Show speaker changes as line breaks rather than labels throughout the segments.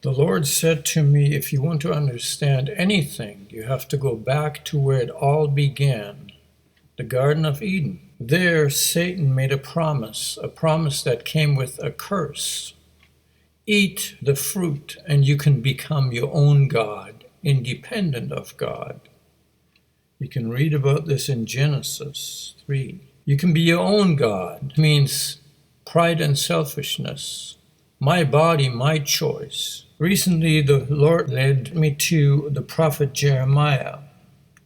The Lord said to me, if you want to understand anything, you have to go back to where it all began, the Garden of Eden. There, Satan made a promise that came with a curse. Eat the fruit and you can become your own God, independent of God. You can read about this in Genesis 3. You can be your own God. It means pride and selfishness. My body, my choice. Recently, the Lord led me to the prophet Jeremiah,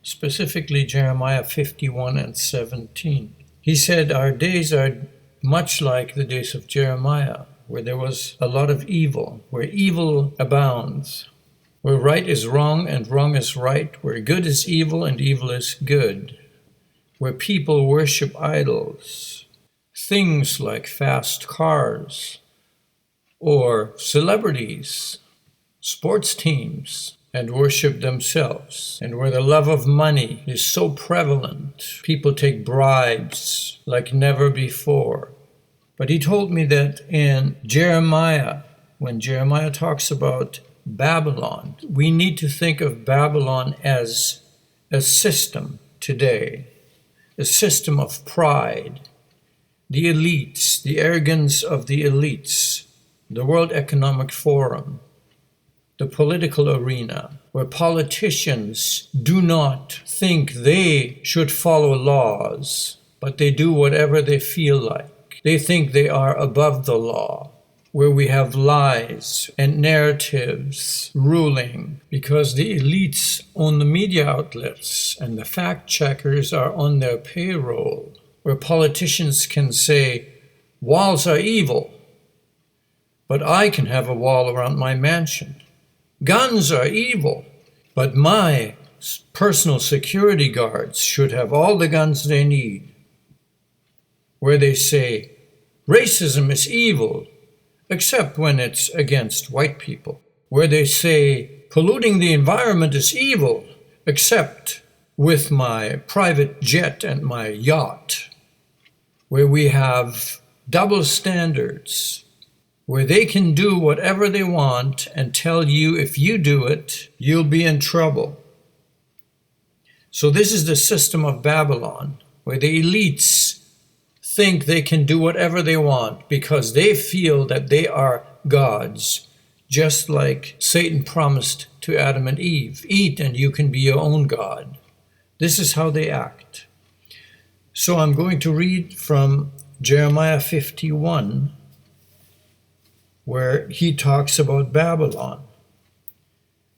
specifically Jeremiah 51 and 17. He said, our days are much like the days of Jeremiah, where there was a lot of evil, where evil abounds, where right is wrong and wrong is right, where good is evil and evil is good, where people worship idols, things like fast cars, or celebrities, sports teams, and worship themselves, and where the love of money is so prevalent, people take bribes like never before. But he told me that in Jeremiah, when Jeremiah talks about Babylon, we need to think of Babylon as a system today, a system of pride, the elites, the arrogance of the elites, the World Economic Forum, the political arena, where politicians do not think they should follow laws, but they do whatever they feel like. They think they are above the law, where we have lies and narratives ruling because the elites own the media outlets and the fact checkers are on their payroll, where politicians can say, walls are evil, but I can have a wall around my mansion. Guns are evil, but my personal security guards should have all the guns they need. Where they say, racism is evil, except when it's against white people. Where they say, polluting the environment is evil, except with my private jet and my yacht. Where we have double standards, where they can do whatever they want and tell you if you do it, you'll be in trouble. So this is the system of Babylon, where the elites think they can do whatever they want because they feel that they are gods, just like Satan promised to Adam and Eve, eat and you can be your own God. This is how they act. So I'm going to read from Jeremiah 51, where he talks about Babylon.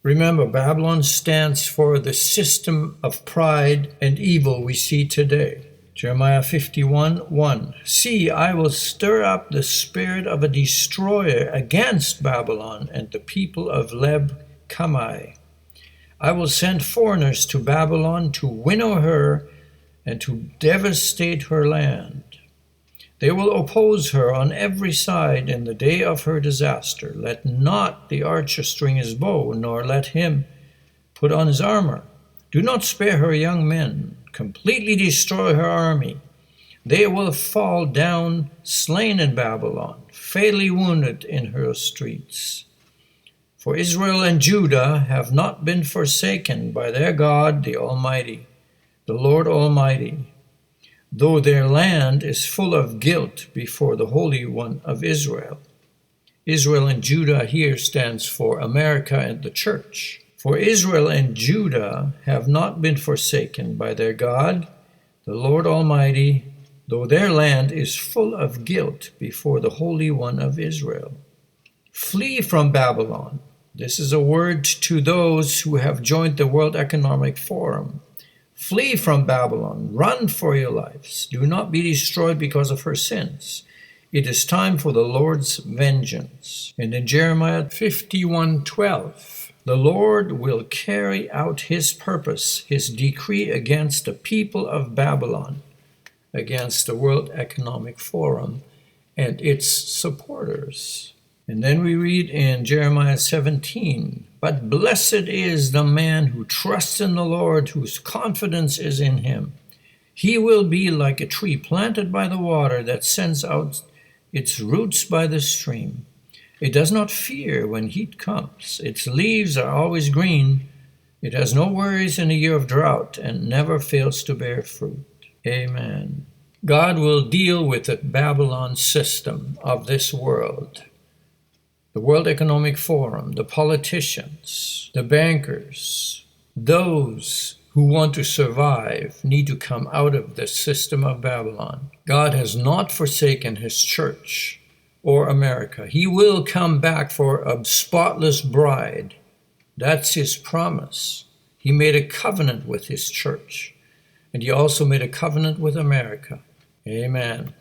Remember, Babylon stands for the system of pride and evil we see today. Jeremiah 51:1. See, I will stir up the spirit of a destroyer against Babylon and the people of Leb Kamai. I will send foreigners to Babylon to winnow her and to devastate her land. They will oppose her on every side in the day of her disaster. Let not the archer string his bow, nor let him put on his armor. Do not spare her young men. Completely destroy her army. They will fall down slain in Babylon, fatally wounded in her streets. For Israel and Judah have not been forsaken by their God, the Almighty, the Lord Almighty, though their land is full of guilt before the Holy One of Israel. Israel and Judah here stands for America and the church. For Israel and Judah have not been forsaken by their God, the Lord Almighty, though their land is full of guilt before the Holy One of Israel. Flee from Babylon. This is a word to those who have joined the World Economic Forum. Flee from Babylon. Run for your lives. Do not be destroyed because of her sins. It is time for the Lord's vengeance. And in Jeremiah 51:12, the Lord will carry out his purpose, his decree against the people of Babylon, against the World Economic Forum and its supporters. And then we read in Jeremiah 17, but blessed is the man who trusts in the Lord, whose confidence is in him. He will be like a tree planted by the water that sends out its roots by the stream, It does not fear when heat comes. Its leaves are always green. It has no worries in a year of drought and never fails to bear fruit. Amen. God will deal with the Babylon system of this world. The World Economic Forum, the politicians, the bankers, those who want to survive need to come out of the system of Babylon. God has not forsaken his church or America. He will come back for a spotless bride. That's his promise. He made a covenant with his church, and he also made a covenant with America. Amen.